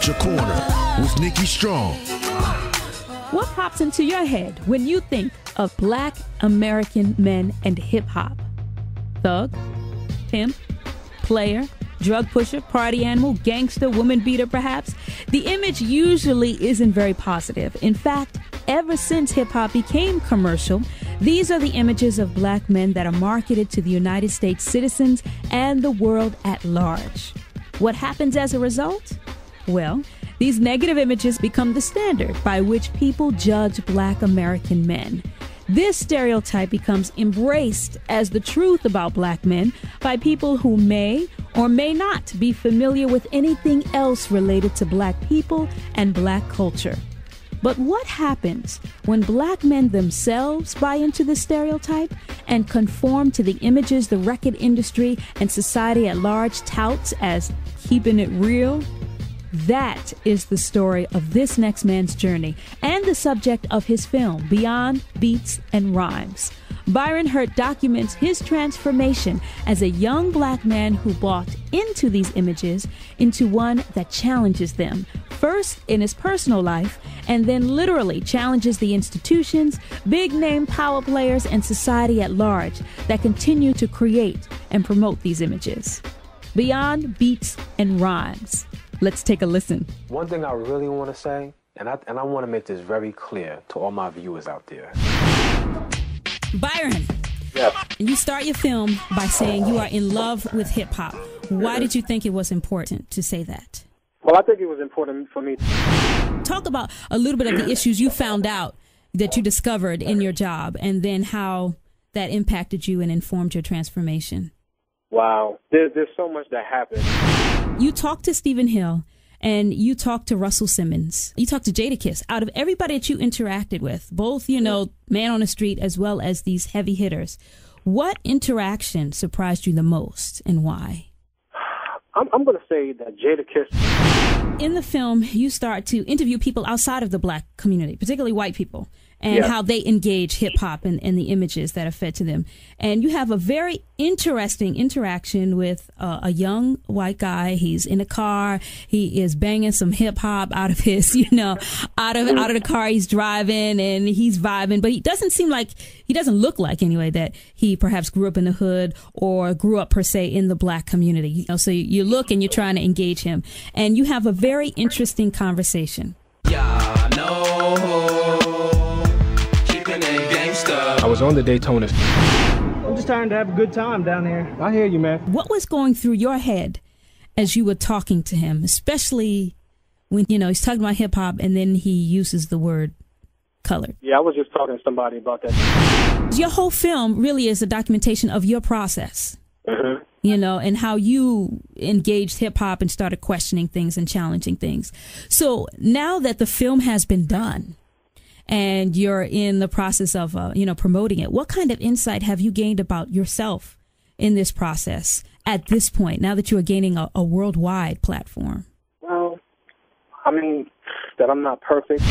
Out Your Corner with Nikki Strong. What pops into your head when you think of Black American men and hip-hop? Thug, pimp, player, drug pusher, party animal, gangster, woman beater, perhaps? The image usually isn't very positive. In fact, ever since hip-hop became commercial, these are the images of black men that are marketed to the United States citizens and the world at large. What happens as a result? Well, these negative images become the standard by which people judge Black American men. This stereotype becomes embraced as the truth about black men by people who may or may not be familiar with anything else related to black people and black culture. But what happens when black men themselves buy into the stereotype and conform to the images the record industry and society at large touts as keeping it real? That is the story of this next man's journey and the subject of his film, Beyond Beats and Rhymes. Byron Hurt documents his transformation as a young black man who bought into these images into one that challenges them, first in his personal life, and then literally challenges the institutions, big-name power players, and society at large that continue to create and promote these images. Beyond Beats and Rhymes. Let's take a listen. One thing I really want to say, and I want to make this very clear to all my viewers out there. Byron, Yes. you start your film by saying you are in love with hip-hop. Why did you think it was important to say that? Well, I think it was important for me. Talk about a little bit of the issues you found out that you discovered in your job and then how that impacted you and informed your transformation. Wow. There's so much that happened. You talked to Stephen Hill and you talked to Russell Simmons. You talked to Jadakiss. Out of everybody that you interacted with, both, man on the street as well as these heavy hitters, what interaction surprised you the most and why? I'm going to say that Jadakiss. In the film, you start to interview people outside of the black community, particularly white people, and how they engage hip-hop and the images that are fed to them. And you have a very interesting interaction with a young white guy. He's in a car. He is banging some hip-hop out of his, out of the car he's driving, and he's vibing. But he doesn't look like, anyway, that he perhaps grew up in the hood or grew up, per se, in the black community. So you look and you're trying to engage him. And you have a very interesting conversation. I was on the Daytona. I'm just trying to have a good time down here. I hear you, man. What was going through your head as you were talking to him, especially when, he's talking about hip hop and then he uses the word colored? Yeah, I was just talking to somebody about that. Your whole film really is a documentation of your process, and how you engaged hip hop and started questioning things and challenging things. So now that the film has been done, and you're in the process of, promoting it, what kind of insight have you gained about yourself in this process at this point, now that you are gaining a worldwide platform? Well, I mean, that I'm not perfect.